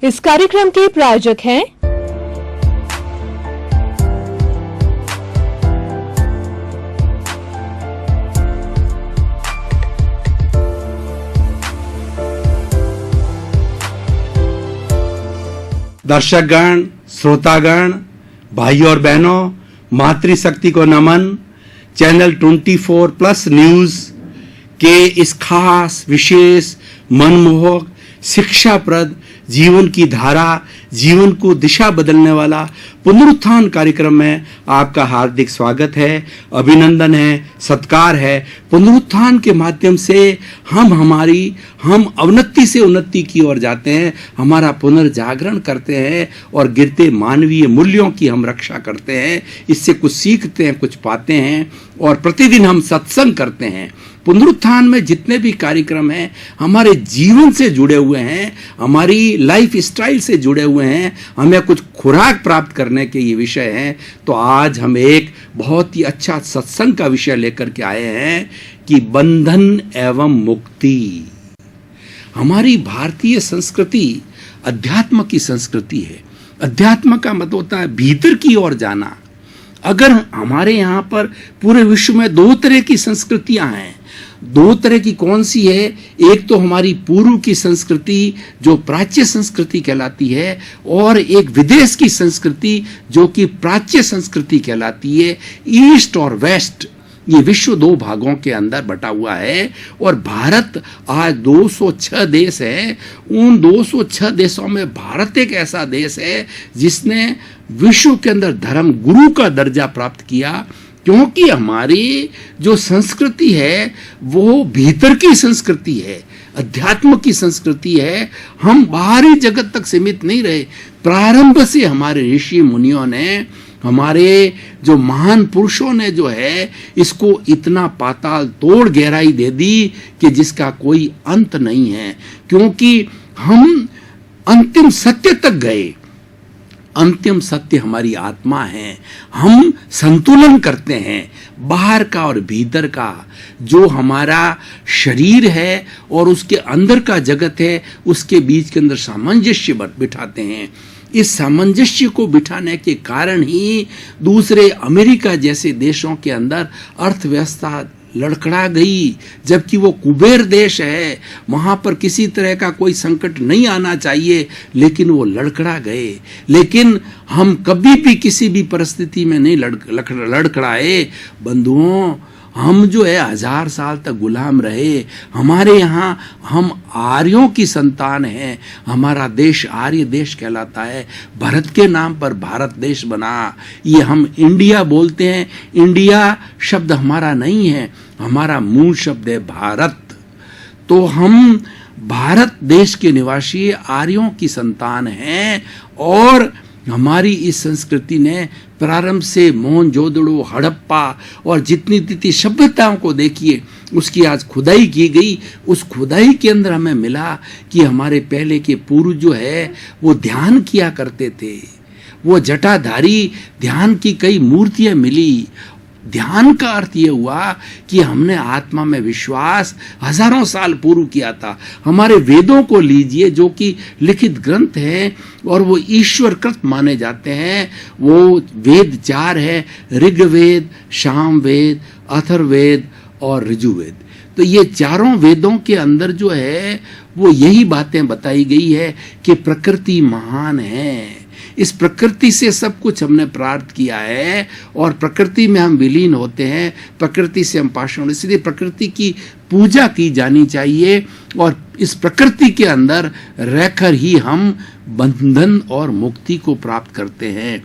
इस कार्यक्रम के प्रायोजक हैं दर्शकगण, श्रोतागण, भाई और बहनों, मातृशक्ति को नमन। चैनल 24+ न्यूज के इस खास, विशेष, मनमोहक, शिक्षाप्रद, जीवन की धारा, जीवन को दिशा बदलने वाला पुनरुत्थान कार्यक्रम में आपका हार्दिक स्वागत है, अभिनंदन है, सत्कार है। पुनरुत्थान के माध्यम से हम अवनति से उन्नति की ओर जाते हैं, हमारा पुनर्जागरण करते हैं और गिरते मानवीय मूल्यों की हम रक्षा करते हैं। इससे कुछ सीखते हैं, कुछ पाते हैं और प्रतिदिन हम सत्संग करते हैं। पुनरुत्थान में जितने भी कार्यक्रम हैं हमारे जीवन से जुड़े हुए हैं, हमारी लाइफ स्टाइल से जुड़े हुए हैं, हमें कुछ खुराक प्राप्त करने के ये विषय हैं। तो आज हम एक बहुत ही अच्छा सत्संग का विषय लेकर के आए हैं कि बंधन एवं मुक्ति। हमारी भारतीय संस्कृति अध्यात्म की संस्कृति है। अध्यात्म का मतलब होता है भीतर की ओर जाना। अगर हमारे यहाँ पर पूरे विश्व में दो तरह की संस्कृतियां हैं। दो तरह की कौन सी है? एक तो हमारी पूर्व की संस्कृति जो प्राच्य संस्कृति कहलाती है, और एक विदेश की संस्कृति जो कि प्राच्य संस्कृति कहलाती है। ईस्ट और वेस्ट, ये विश्व दो भागों के अंदर बटा हुआ है। और भारत आज 206 देश है। उन 206 देशों में भारत एक ऐसा देश है जिसने विश्व के अंदर धर्म गुरु का दर्जा प्राप्त किया, क्योंकि हमारी जो संस्कृति है वो भीतर की संस्कृति है, अध्यात्म की संस्कृति है। हम बाहरी जगत तक सीमित नहीं रहे। प्रारंभ से हमारे ऋषि मुनियों ने, हमारे जो महान पुरुषों ने जो है इसको इतना पाताल तोड़ गहराई दे दी कि जिसका कोई अंत नहीं है, क्योंकि हम अंतिम सत्य तक गए। अंतिम सत्य हमारी आत्मा है। हम संतुलन करते हैं बाहर का और भीतर का। जो हमारा शरीर है और उसके अंदर का जगत है, उसके बीच के अंदर सामंजस्य बिठाते हैं। इस सामंजस्य को बिठाने के कारण ही दूसरे अमेरिका जैसे देशों के अंदर अर्थव्यवस्था लड़खड़ा गई, जबकि वो कुबेर देश है, वहां पर किसी तरह का कोई संकट नहीं आना चाहिए, लेकिन वो लड़खड़ा गए। लेकिन हम कभी भी किसी भी परिस्थिति में नहीं लड़खड़ाए। बंधुओं, हम जो है 1000 साल तक गुलाम रहे। हमारे यहाँ हम आर्यों की संतान हैं। हमारा देश आर्य देश कहलाता है। भरत के नाम पर भारत देश बना। ये हम इंडिया बोलते हैं। इंडिया शब्द हमारा नहीं है, हमारा मूल शब्द है भारत। तो हम भारत देश के निवासी आर्यों की संतान हैं। और हमारी इस संस्कृति ने प्रारंभ से मोहनजोदड़ो, हड़प्पा और जितनी सभ्यताओं को देखिए, उसकी आज खुदाई की गई। उस खुदाई के अंदर हमें मिला कि हमारे पहले के पूर्वज जो है वो ध्यान किया करते थे। वो जटाधारी ध्यान की कई मूर्तियां मिली। ध्यान का अर्थ ये हुआ कि हमने आत्मा में विश्वास 1000 साल पूर्व किया था। हमारे वेदों को लीजिए जो कि लिखित ग्रंथ है और वो ईश्वरकृत माने जाते हैं। वो वेद 4 है, ऋग्वेद, सामवेद, अथर्ववेद और ऋजुवेद। तो ये चारों वेदों के अंदर जो है वो यही बातें बताई गई है कि प्रकृति महान है। इस प्रकृति से सब कुछ हमने प्राप्त किया है और प्रकृति में हम विलीन होते हैं, प्रकृति से हम पाषाण। इसलिए प्रकृति की पूजा की जानी चाहिए और इस प्रकृति के अंदर रहकर ही हम बंधन और मुक्ति को प्राप्त करते हैं।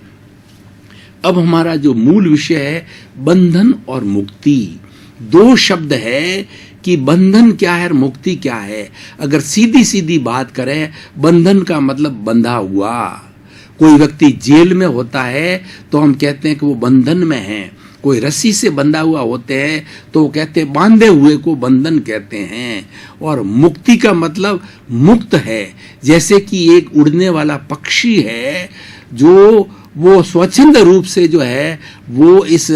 अब हमारा जो मूल विषय है बंधन और मुक्ति। दो शब्द है कि बंधन क्या है और मुक्ति क्या है। अगर सीधी सीधी बात करें, बंधन का मतलब बंधा हुआ। कोई व्यक्ति जेल में होता है तो हम कहते हैं कि वो बंधन में है। कोई रस्सी से बंधा हुआ होते हैं तो वो कहते हैं, बांधे हुए को बंधन कहते हैं। और मुक्ति का मतलब मुक्त है। जैसे कि एक उड़ने वाला पक्षी है जो वो स्वच्छंद रूप से जो है वो इस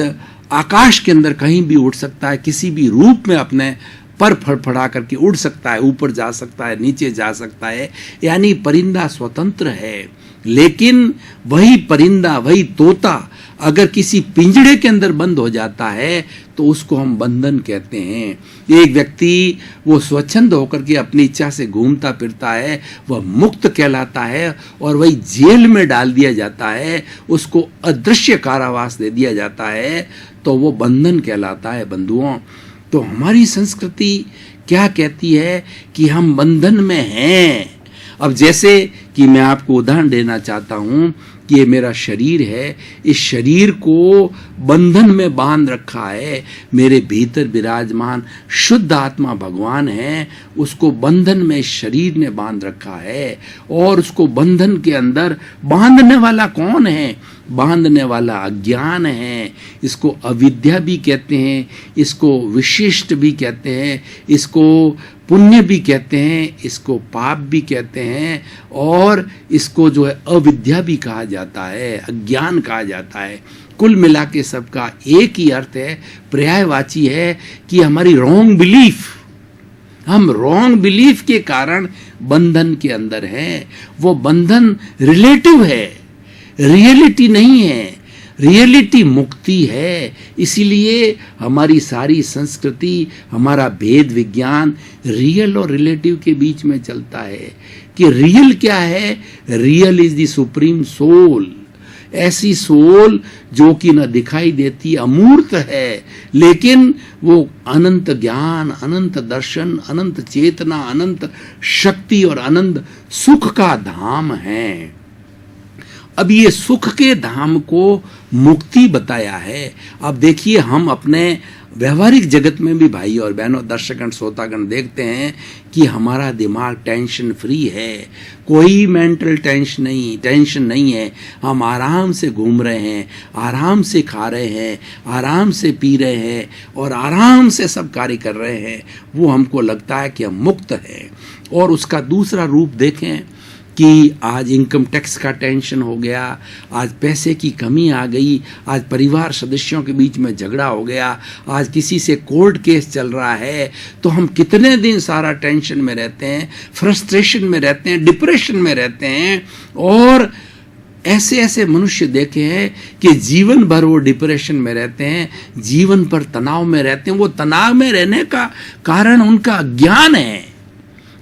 आकाश के अंदर कहीं भी उड़ सकता है, किसी भी रूप में अपने पर फड़फड़ा करके उड़ सकता है, ऊपर जा सकता है, नीचे जा सकता है, यानी परिंदा स्वतंत्र है। लेकिन वही परिंदा, वही तोता अगर किसी पिंजड़े के अंदर बंद हो जाता है तो उसको हम बंधन कहते हैं। एक व्यक्ति वो स्वच्छंद होकर के अपनी इच्छा से घूमता फिरता है, वह मुक्त कहलाता है, और वही जेल में डाल दिया जाता है, उसको अदृश्य कारावास दे दिया जाता है, तो वो बंधन कहलाता है। बंधुओं, तो हमारी संस्कृति क्या कहती है कि हम बंधन में हैं। अब जैसे कि मैं आपको उदाहरण देना चाहता हूं कि ये मेरा शरीर है, इस शरीर को बंधन में बांध रखा है मेरे भीतर विराजमान शुद्ध आत्मा भगवान है, उसको बंधन में इस शरीर ने बांध रखा है। और उसको बंधन के अंदर बांधने वाला कौन है? बांधने वाला अज्ञान है। इसको अविद्या भी कहते हैं, इसको विशिष्ट भी कहते हैं, इसको पुण्य भी कहते हैं, इसको पाप भी कहते हैं, और इसको जो है अविद्या भी कहा जाता है, अज्ञान कहा जाता है। कुल मिला के सबका एक ही अर्थ है, पर्यायवाची है कि हमारी रॉन्ग बिलीफ, हम रॉन्ग बिलीफ के कारण बंधन के अंदर हैं। वो बंधन रिलेटिव है, रियलिटी नहीं है। रियलिटी मुक्ति है। इसीलिए हमारी सारी संस्कृति, हमारा भेद विज्ञान रियल और रिलेटिव के बीच में चलता है कि रियल क्या है? Real is the supreme soul, ऐसी सोल जो कि न दिखाई देती, अमूर्त है, लेकिन वो अनंत ज्ञान, अनंत दर्शन, अनंत चेतना, अनंत शक्ति और अनंत सुख का धाम है। अब ये सुख के धाम को मुक्ति बताया है। अब देखिए, हम अपने व्यवहारिक जगत में भी भाई और बहनों, दर्शकगण, श्रोतागण देखते हैं कि हमारा दिमाग टेंशन फ्री है, कोई मेंटल टेंशन नहीं है। हम आराम से घूम रहे हैं, आराम से खा रहे हैं, आराम से पी रहे हैं और आराम से सब कार्य कर रहे हैं। वो हमको लगता है कि हम मुक्त हैं। और उसका दूसरा रूप देखें कि आज इनकम टैक्स का टेंशन हो गया, आज पैसे की कमी आ गई, आज परिवार सदस्यों के बीच में झगड़ा हो गया, आज किसी से कोर्ट केस चल रहा है, तो हम कितने दिन सारा टेंशन में रहते हैं, फ्रस्ट्रेशन में रहते हैं, डिप्रेशन में रहते हैं। और ऐसे ऐसे मनुष्य देखे हैं कि जीवन भर वो डिप्रेशन में रहते हैं, जीवन भर तनाव में रहते हैं। वो तनाव में रहने का कारण उनका अज्ञान है,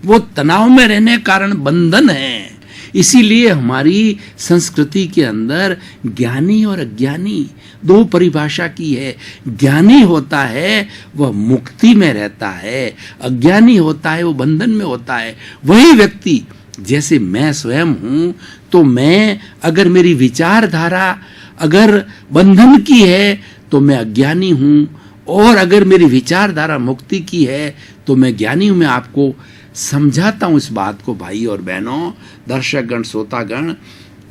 वो तनाव में रहने के कारण बंधन है। इसीलिए हमारी संस्कृति के अंदर ज्ञानी और अज्ञानी दो परिभाषा की है। ज्ञानी होता है वह मुक्ति में रहता है, अज्ञानी होता है वो बंधन में होता है। वही व्यक्ति, जैसे मैं स्वयं हूं, तो मैं अगर मेरी विचारधारा अगर बंधन की है तो मैं अज्ञानी हूं, और अगर मेरी विचारधारा मुक्ति की है तो मैं ज्ञानी हूं। मैं आपको समझाता हूं इस बात को भाई और बहनों, दर्शकगण, श्रोतागण,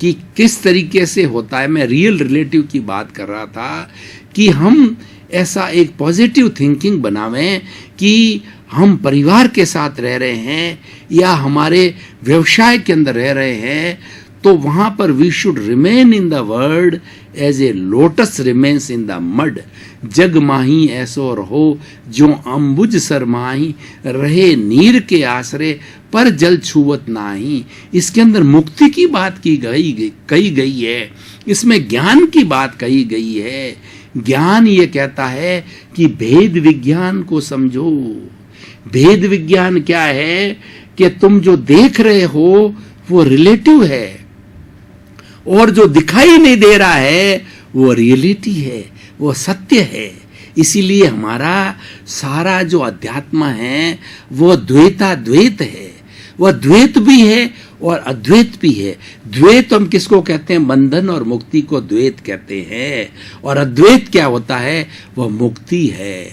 कि किस तरीके से होता है। मैं रियल रिलेटिव की बात कर रहा था कि हम ऐसा एक पॉजिटिव थिंकिंग बनावें कि हम परिवार के साथ रह रहे हैं या हमारे व्यवसाय के अंदर रह रहे हैं, तो वहां पर we should remain in the world as a lotus remains in the mud. जग माही ऐसो रहो जो अम्बुज सरमाही, रहे नीर के आसरे पर जल छुवत नाही। इसके अंदर मुक्ति की बात कही गई है, इसमें ज्ञान की बात कही गई है। ज्ञान ये कहता है कि भेद विज्ञान को समझो। भेद विज्ञान क्या है कि तुम जो देख रहे हो वो रिलेटिव है, और जो दिखाई नहीं दे रहा है वो रियलिटी है, वो सत्य है। इसीलिए हमारा सारा जो अध्यात्म है वो द्वैताद्वैत है। वह द्वैत भी है और अद्वैत भी है। द्वैत हम किसको कहते हैं? बंधन और मुक्ति को द्वैत कहते हैं। और अद्वैत क्या होता है? वह मुक्ति है।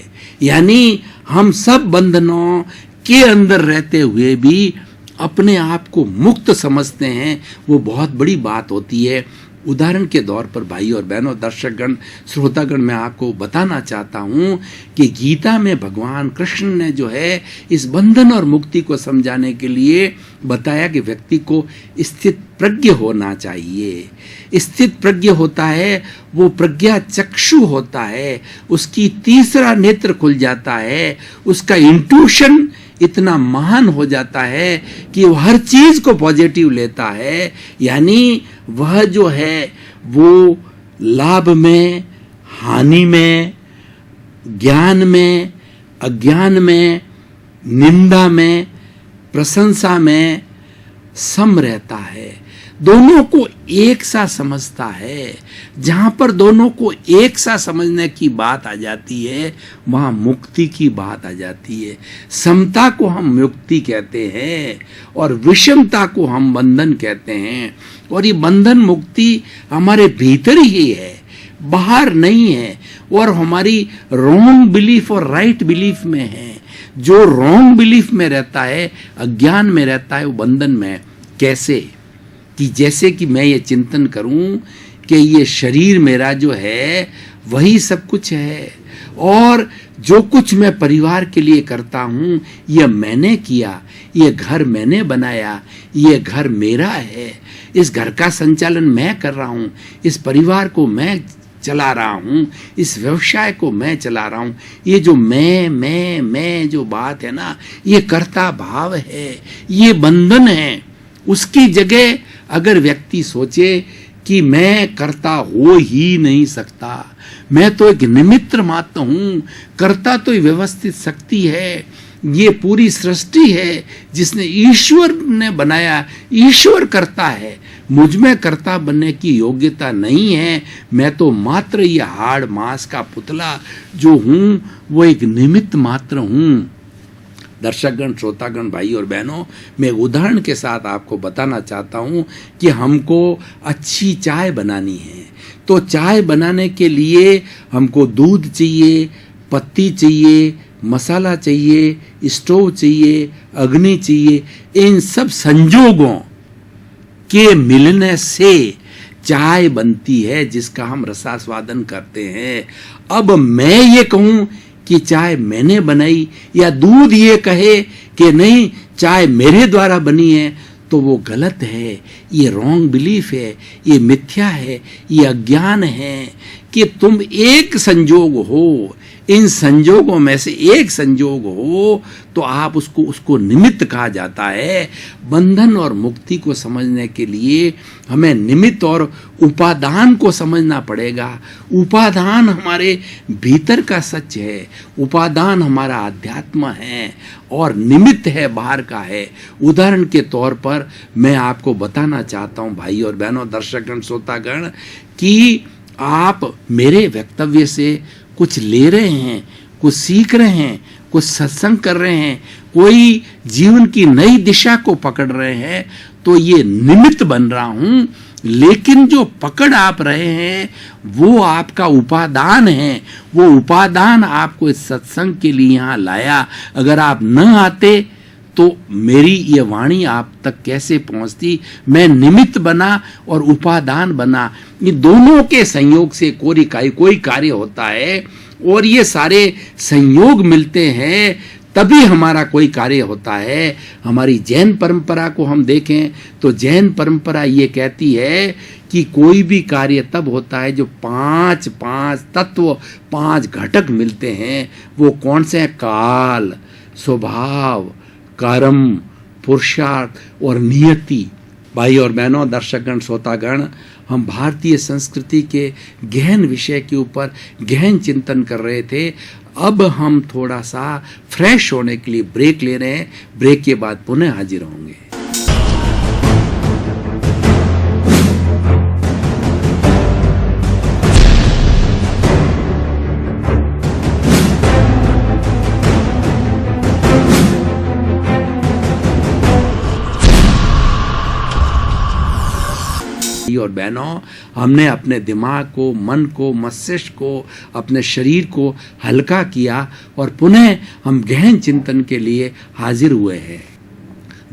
यानी हम सब बंधनों के अंदर रहते हुए भी अपने आप को मुक्त समझते हैं। वो बहुत बड़ी बात होती है। उदाहरण के तौर पर भाई और बहनों, दर्शकगण, श्रोतागण, मैं आपको बताना चाहता हूं कि गीता में भगवान कृष्ण ने जो है इस बंधन और मुक्ति को समझाने के लिए बताया कि व्यक्ति को स्थित प्रज्ञ होना चाहिए। स्थित प्रज्ञ होता है वो प्रज्ञा चक्षु होता है, उसकी तीसरा नेत्र खुल जाता है, उसका इंट्यूशन इतना महान हो जाता है कि वह हर चीज को पॉजिटिव लेता है। यानी वह जो है वो लाभ में, हानि में, ज्ञान में, अज्ञान में, निंदा में, प्रशंसा में सम रहता है, दोनों को एक सा समझता है। जहां पर दोनों को एक सा समझने की बात आ जाती है वहां मुक्ति की बात आ जाती है। समता को हम मुक्ति कहते हैं और विषमता को हम बंधन कहते हैं। और ये बंधन मुक्ति हमारे भीतर ही है, बाहर नहीं है। और हमारी रॉन्ग बिलीफ और राइट बिलीफ में है। जो रॉन्ग बिलीफ में रहता है, अज्ञान में रहता है, वो बंधन में है। कैसे? कि जैसे कि मैं ये चिंतन करूं कि ये शरीर मेरा जो है वही सब कुछ है और जो कुछ मैं परिवार के लिए करता हूं ये मैंने किया, ये घर मैंने बनाया, ये घर मेरा है, इस घर का संचालन मैं कर रहा हूं, इस परिवार को मैं चला रहा हूं, इस व्यवसाय को मैं चला रहा हूं। ये जो मैं जो बात है ना, ये कर्ता भाव है, ये बंधन है। उसकी जगह अगर व्यक्ति सोचे कि मैं कर्ता हो ही नहीं सकता, मैं तो एक निमित्त मात्र हूं, कर्ता तो व्यवस्थित शक्ति है, ये पूरी सृष्टि है जिसने ईश्वर ने बनाया, ईश्वर करता है, मुझ में कर्ता बनने की योग्यता नहीं है, मैं तो मात्र ये हाड़ मांस का पुतला जो हूं वो एक निमित्त मात्र हूं। दर्शकगण, श्रोतागण, भाई और बहनों, मैं उदाहरण के साथ आपको बताना चाहता हूं कि हमको अच्छी चाय बनानी है तो चाय बनाने के लिए हमको दूध चाहिए, पत्ती चाहिए, मसाला चाहिए, स्टोव चाहिए, अग्नि चाहिए। इन सब संजोगों के मिलने से चाय बनती है जिसका हम रसास्वादन करते हैं। अब मैं ये कहूं कि चाय मैंने बनाई या दूध ये कहे कि नहीं चाय मेरे द्वारा बनी है तो वो गलत है। ये रॉन्ग बिलीफ है, ये मिथ्या है, ये अज्ञान है कि तुम एक संजोग हो, इन संजोगों में से एक संजोग हो तो आप उसको निमित्त कहा जाता है। बंधन और मुक्ति को समझने के लिए हमें निमित्त और उपादान को समझना पड़ेगा। उपादान हमारे भीतर का सच है, उपादान हमारा अध्यात्म है और निमित्त है बाहर का है। उदाहरण के तौर पर मैं आपको बताना चाहता हूं भाई और बहनों, दर्शकगण, श्रोतागण, कि आप मेरे वक्तव्य से कुछ ले रहे हैं, कुछ सीख रहे हैं, कुछ सत्संग कर रहे हैं, कोई जीवन की नई दिशा को पकड़ रहे हैं तो ये निमित्त बन रहा हूं। लेकिन जो पकड़ आप रहे हैं वो आपका उपादान है, वो उपादान आपको इस सत्संग के लिए यहाँ लाया। अगर आप न आते तो मेरी ये वाणी आप तक कैसे पहुंचती? मैं निमित्त बना और उपादान बना, ये दोनों के संयोग से कोई कार्य होता है और ये सारे संयोग मिलते हैं तभी हमारा कोई कार्य होता है। हमारी जैन परंपरा को हम देखें तो जैन परंपरा ये कहती है कि कोई भी कार्य तब होता है जो पांच तत्व, 5 घटक मिलते हैं। वो कौन से हैं? काल, स्वभाव, कर्म, पुरुषार्थ और नियति। भाई और बहनों, दर्शकगण, श्रोतागण, हम भारतीय संस्कृति के गहन विषय के ऊपर गहन चिंतन कर रहे थे। अब हम थोड़ा सा फ्रेश होने के लिए ब्रेक ले रहे हैं। ब्रेक के बाद पुनः हाजिर होंगे। और बहनों, हमने अपने दिमाग को, मन को, मस्तिष्क को, अपने शरीर को हल्का किया और पुनः हम गहन चिंतन के लिए हाजिर हुए हैं।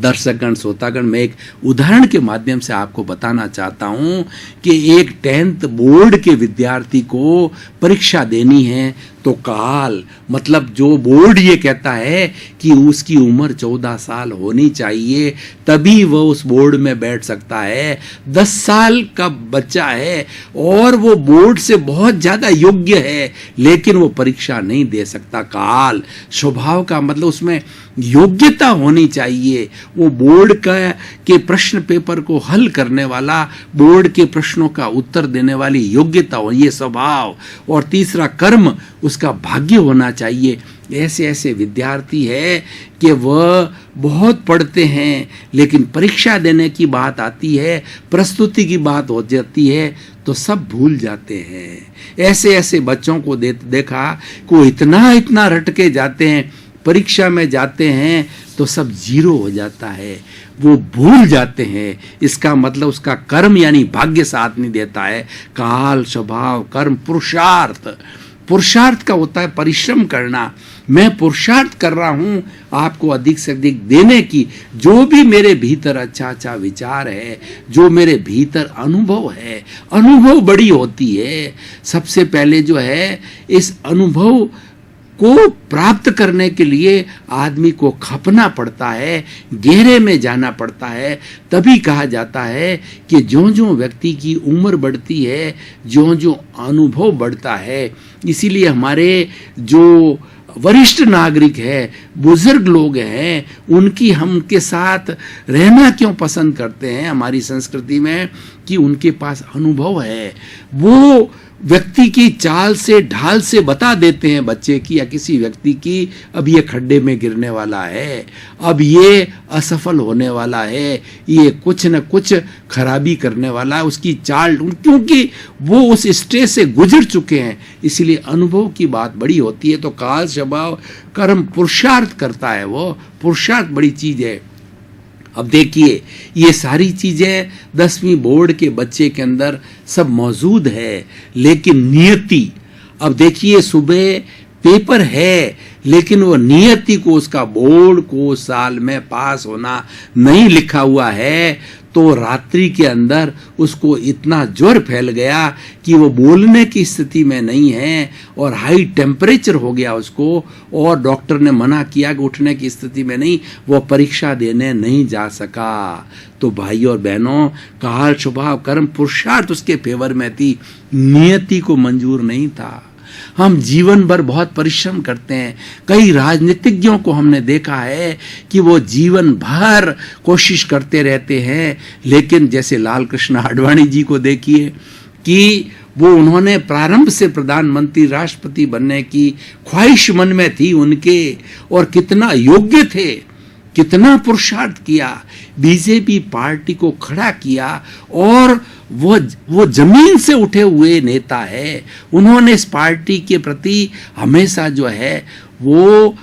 दर्शकगण श्रोतागण, मैं एक उदाहरण के माध्यम से आपको बताना चाहता हूं कि एक 10th बोर्ड के विद्यार्थी को परीक्षा देनी है तो काल मतलब जो बोर्ड ये कहता है कि उसकी उम्र 14 साल होनी चाहिए तभी वह उस बोर्ड में बैठ सकता है। 10 साल का बच्चा है और वो बोर्ड से बहुत ज्यादा योग्य है लेकिन वो परीक्षा नहीं दे सकता। काल स्वभाव का मतलब उसमें योग्यता होनी चाहिए, वो बोर्ड के प्रश्न पेपर को हल करने वाला, बोर्ड के प्रश्नों का उत्तर देने वाली योग्यता हो, ये स्वभाव। और तीसरा कर्म, उसका भाग्य होना चाहिए। ऐसे ऐसे विद्यार्थी है कि वह बहुत पढ़ते हैं लेकिन परीक्षा देने की बात आती है, प्रस्तुति की बात हो जाती है तो सब भूल जाते हैं। ऐसे ऐसे बच्चों को देखा को इतना रटके जाते हैं, परीक्षा में जाते हैं तो सब जीरो हो जाता है, वो भूल जाते हैं। इसका मतलब उसका कर्म यानी भाग्य साथ नहीं देता है। काल स्वभाव कर्म पुरुषार्थ का होता है परिश्रम करना। मैं पुरुषार्थ कर रहा हूं आपको अधिक से अधिक देने की। जो भी मेरे भीतर अच्छा विचार है, जो मेरे भीतर अनुभव है, अनुभव बड़ी होती है। सबसे पहले जो है इस अनुभव को प्राप्त करने के लिए आदमी को खपना पड़ता है, गहरे में जाना पड़ता है। तभी कहा जाता है कि ज्यों-ज्यों व्यक्ति की उम्र बढ़ती है, ज्यों-ज्यों अनुभव बढ़ता है। इसीलिए हमारे जो वरिष्ठ नागरिक है, बुजुर्ग लोग हैं, उनकी हम के साथ रहना क्यों पसंद करते हैं हमारी संस्कृति में कि उनके पास अनुभव है। वो व्यक्ति की चाल से ढाल से बता देते हैं बच्चे की या किसी व्यक्ति की, अब ये खड्डे में गिरने वाला है, अब ये असफल होने वाला है, ये कुछ न कुछ खराबी करने वाला है। उसकी चाल, क्योंकि वो उस स्टेज से गुजर चुके हैं, इसलिए अनुभव की बात बड़ी होती है। तो काल स्वभाव कर्म पुरुषार्थ करता है, वो पुरुषार्थ बड़ी चीज है। अब देखिए ये सारी चीजें 10वीं बोर्ड के बच्चे के अंदर सब मौजूद है, लेकिन नियति, अब देखिए सुबह पेपर है लेकिन वो नियति को, उसका बोर्ड को साल में पास होना नहीं लिखा हुआ है, तो रात्रि के अंदर उसको इतना ज्वर फैल गया कि वो बोलने की स्थिति में नहीं है और हाई टेम्परेचर हो गया उसको, और डॉक्टर ने मना किया कि उठने की स्थिति में नहीं, वो परीक्षा देने नहीं जा सका। तो भाई और बहनों, काल स्वभाव कर्म पुरुषार्थ उसके फेवर में थी, नियति को मंजूर नहीं था। हम जीवन भर बहुत परिश्रम करते हैं। कई राजनीतिज्ञों को हमने देखा है कि वो जीवन भर कोशिश करते रहते हैं, लेकिन जैसे लाल कृष्ण आडवाणी जी को देखिए कि वो उन्होंने प्रारंभ से प्रधानमंत्री राष्ट्रपति बनने की ख्वाहिश मन में थी उनके, और कितना योग्य थे, कितना पुरुषार्थ किया, बीजेपी पार्टी को खड़ा किया, और वो जमीन से उठे हुए नेता है। उन्होंने इस पार्टी के प्रति हमेशा जो है वो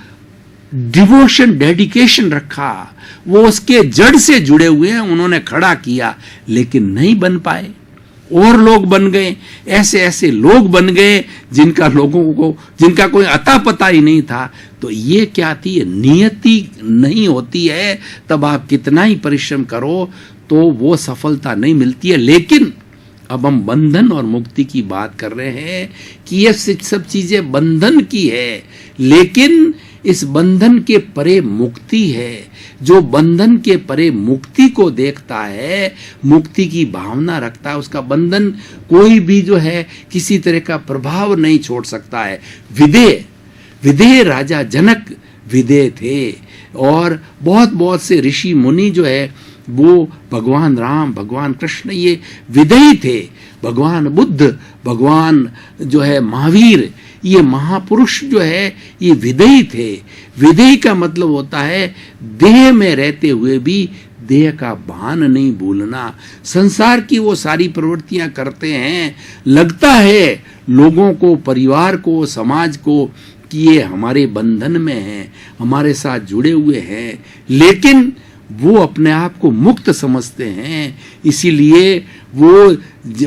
डिवोशन, डेडिकेशन रखा, वो उसके जड़ से जुड़े हुए हैं, उन्होंने खड़ा किया, लेकिन नहीं बन पाए, और लोग बन गए। ऐसे ऐसे लोग बन गए जिनका कोई अता पता ही नहीं था। तो ये क्या थी, नियति नहीं होती है, तब आप कितना ही परिश्रम करो तो वो सफलता नहीं मिलती है। लेकिन अब हम बंधन और मुक्ति की बात कर रहे हैं कि ये सब चीजें बंधन की है, लेकिन इस बंधन के परे मुक्ति है। जो बंधन के परे मुक्ति को देखता है, मुक्ति की भावना रखता है, उसका बंधन कोई भी जो है किसी तरह का प्रभाव नहीं छोड़ सकता है। विदेह राजा जनक विदेह थे, और बहुत से ऋषि मुनि जो है वो भगवान राम, भगवान कृष्ण ये विदेही थे। भगवान बुद्ध, भगवान जो है महावीर, ये महापुरुष जो है ये विदेही थे। विदेही का मतलब होता है देह में रहते हुए भी देह का भान नहीं भूलना। संसार की वो सारी प्रवृत्तियां करते हैं, लगता है लोगों को, परिवार को, समाज को कि ये हमारे बंधन में हैं, हमारे साथ जुड़े हुए हैं, लेकिन वो अपने आप को मुक्त समझते हैं। इसीलिए वो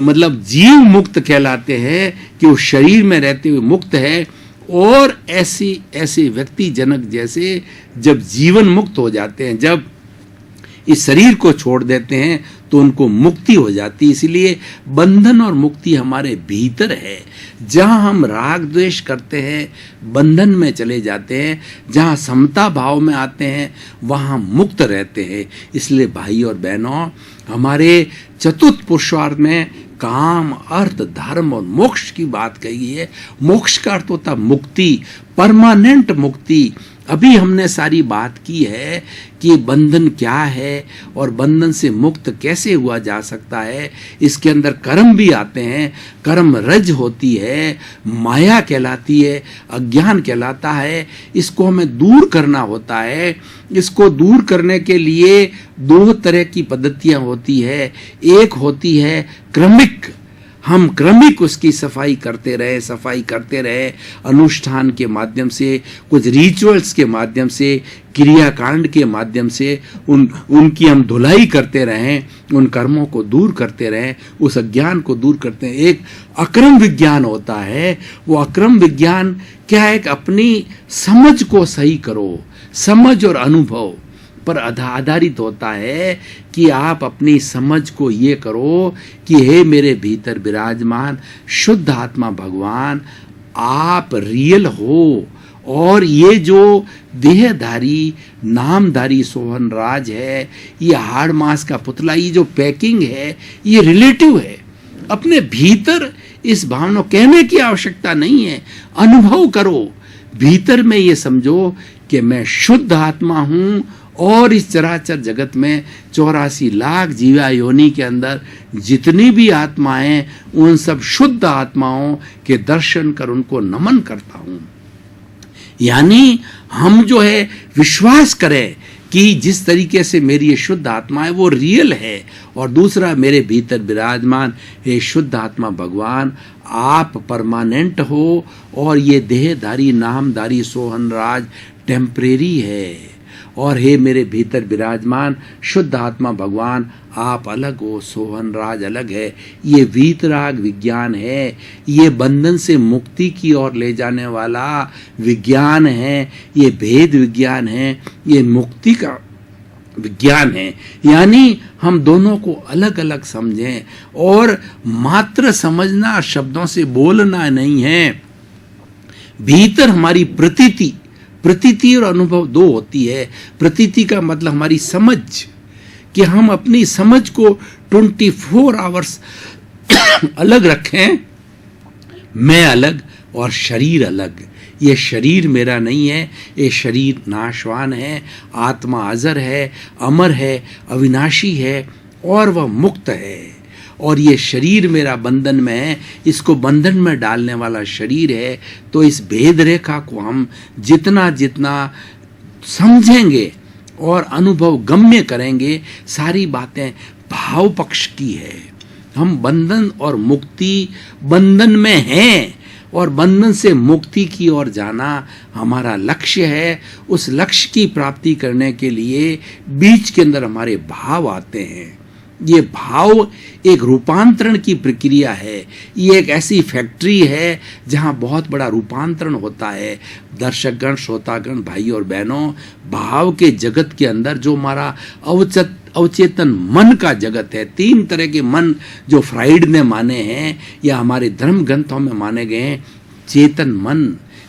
मतलब जीव मुक्त कहलाते हैं कि वो शरीर में रहते हुए मुक्त है। और ऐसे व्यक्ति जनक जैसे जब जीवन मुक्त हो जाते हैं, जब इस शरीर को छोड़ देते हैं तो उनको मुक्ति हो जाती है। इसलिए बंधन और मुक्ति हमारे भीतर है। जहां हम राग द्वेष करते हैं बंधन में चले जाते हैं, जहां समता भाव में आते हैं वहां मुक्त रहते हैं। इसलिए भाई और बहनों, हमारे चतुर्थ पुरुषार्थ में काम, अर्थ, धर्म और मोक्ष की बात कही है। मोक्ष का अर्थ होता मुक्ति, परमानेंट मुक्ति। अभी हमने सारी बात की है कि बंधन क्या है और बंधन से मुक्त कैसे हुआ जा सकता है। इसके अंदर कर्म भी आते हैं, कर्म रज होती है, माया कहलाती है, अज्ञान कहलाता है। इसको हमें दूर करना होता है। इसको दूर करने के लिए दो तरह की पद्धतियां होती है। एक होती है क्रमिक, हम क्रमिक उसकी सफाई करते रहे अनुष्ठान के माध्यम से, कुछ रिचुअल्स के माध्यम से, क्रियाकांड के माध्यम से उनकी हम धुलाई करते रहें, उन कर्मों को दूर करते रहें, उस अज्ञान को दूर करते हैं। एक अक्रम विज्ञान होता है। वो अक्रम विज्ञान क्या है कि अपनी समझ को सही करो, समझ और अनुभव पर आधारित होता है कि आप अपनी समझ को ये करो कि हे मेरे भीतर विराजमान शुद्ध आत्मा भगवान, आप रियल हो और ये जो देहधारी नामधारी सोहन राज है, ये हाड़ मांस का पुतला, ये जो पैकिंग है ये रिलेटिव है। अपने भीतर इस भावना कहने की आवश्यकता नहीं है, अनुभव करो। भीतर में ये समझो कि मैं शुद्ध आत्मा हूं और इस चराचर जगत में 84 लाख जीवा योनि के अंदर जितनी भी आत्माएं, उन सब शुद्ध आत्माओं के दर्शन कर उनको नमन करता हूं। यानी हम जो है विश्वास करें कि जिस तरीके से मेरी ये शुद्ध आत्मा है वो रियल है, और दूसरा मेरे भीतर विराजमान ये शुद्ध आत्मा भगवान, आप परमानेंट हो और ये देहधारी नामधारी सोहन राज टेम्परेरी है। और हे मेरे भीतर विराजमान शुद्ध आत्मा भगवान, आप अलग हो, सोहन राज अलग है। ये वीतराग विज्ञान है, ये बंधन से मुक्ति की ओर ले जाने वाला विज्ञान है, ये भेद विज्ञान है, ये मुक्ति का विज्ञान है। यानी हम दोनों को अलग अलग समझें, और मात्र समझना शब्दों से बोलना नहीं है। भीतर हमारी प्रतीति और अनुभव दो होती है। प्रतीति का मतलब हमारी समझ, कि हम अपनी समझ को 24 आवर्स अलग रखें, मैं अलग और शरीर अलग। ये शरीर मेरा नहीं है, ये शरीर नाशवान है, आत्मा अजर है, अमर है, अविनाशी है और वह मुक्त है। और ये शरीर मेरा बंधन में है, इसको बंधन में डालने वाला शरीर है। तो इस भेद रेखा को हम जितना जितना समझेंगे और अनुभव गम्य करेंगे, सारी बातें भाव पक्ष की है। हम बंधन और मुक्ति, बंधन में हैं और बंधन से मुक्ति की ओर जाना हमारा लक्ष्य है। उस लक्ष्य की प्राप्ति करने के लिए बीच के अंदर हमारे भाव आते हैं। ये भाव एक रूपांतरण की प्रक्रिया है। ये एक ऐसी फैक्ट्री है जहाँ बहुत बड़ा रूपांतरण होता है। दर्शकगण, श्रोतागण, भाई और बहनों, भाव के जगत के अंदर जो हमारा अवचेतन मन का जगत है, 3 तरह के मन जो फ्राइड ने माने हैं या हमारे धर्म ग्रंथों में माने गए हैं।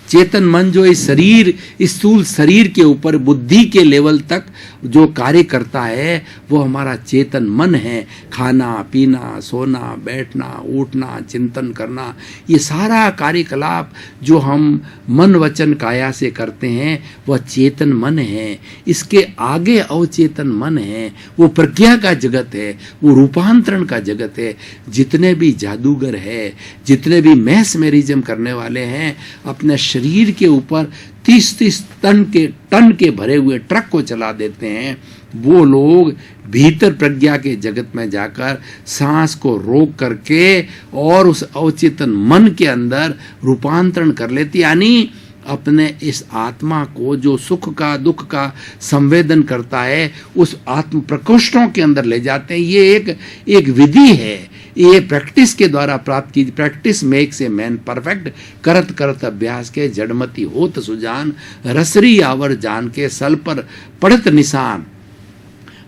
चेतन मन जो इस शरीर, इस स्थूल शरीर के ऊपर बुद्धि के लेवल तक जो कार्य करता है वो हमारा चेतन मन है। खाना पीना, सोना, बैठना, उठना, चिंतन करना, ये सारा कार्यकलाप जो हम मन वचन काया से करते हैं वह चेतन मन है। इसके आगे अवचेतन मन है, वो प्रज्ञा का जगत है, वो रूपांतरण का जगत है। जितने भी जादूगर है, जितने भी मैस्मेरिज्म करने वाले हैं, अपने शरीर के ऊपर 30-30 टन के भरे हुए ट्रक को चला देते हैं। वो लोग भीतर प्रज्ञा के जगत में जाकर सांस को रोक करके और उस अवचेतन मन के अंदर रूपांतरण कर लेते, यानी अपने इस आत्मा को जो सुख का दुख का संवेदन करता है उस आत्म प्रकोष्ठों के अंदर ले जाते हैं। ये एक विधि है, ये प्रैक्टिस के द्वारा प्राप्त की। Practice makes a man perfect, करत करत अभ्यास के जड़मति होत सुजान, रसरी आवर जान के सल पर पड़त निशान।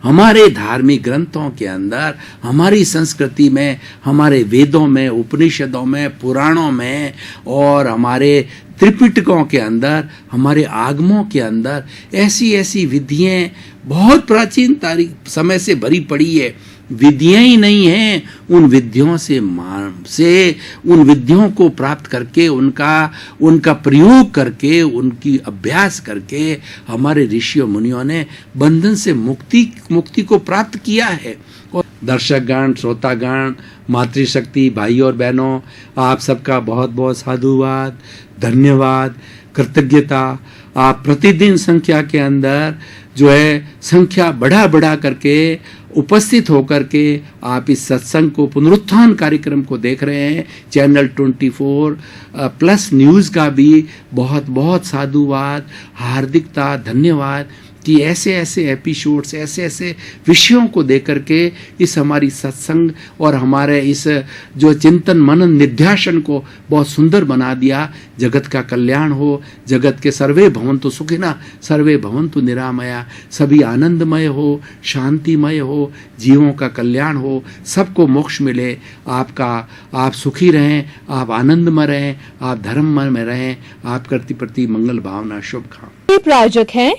हमारे धार्मिक ग्रंथों के अंदर, हमारी संस्कृति में, हमारे वेदों में, उपनिषदों में, पुराणों में और हमारे त्रिपिटकों के अंदर, हमारे आगमों के अंदर ऐसी ऐसी विधियां बहुत प्राचीन तारीख समय से भरी पड़ी है। विधियां ही नहीं हैं, उन विधियों से उन विधियों को प्राप्त करके, उनका प्रयोग करके, उनकी अभ्यास करके हमारे ऋषियों मुनियों ने बंधन से मुक्ति को प्राप्त किया है। और दर्शकगण, श्रोतागण, मातृशक्ति, भाई और बहनों, आप सबका बहुत बहुत साधुवाद, धन्यवाद, कृतज्ञता। आप प्रतिदिन संख्या के अंदर जो है संख्या बढ़ा करके उपस्थित होकर के आप इस सत्संग को, पुनरुत्थान कार्यक्रम को देख रहे हैं। चैनल 24 प्लस न्यूज़ का भी बहुत बहुत साधुवाद, हार्दिकता, धन्यवाद कि ऐसे ऐसे एपिसोड्स, ऐसे ऐसे विषयों को देख करके इस हमारी सत्संग और हमारे इस जो चिंतन मनन निध्यासन को बहुत सुंदर बना दिया। जगत का कल्याण हो, जगत के सर्वे भवन्तु सुखिनः, सर्वे भवन्तु निरामया, सभी आनंदमय हो, शांतिमय हो, जीवों का कल्याण हो, सबको मोक्ष मिले। आप सुखी रहें, आप आनंदमय रहें, आप धर्ममय में रहें। आप प्रति मंगल भावना, शुभ काम। ये प्रायोजक हैं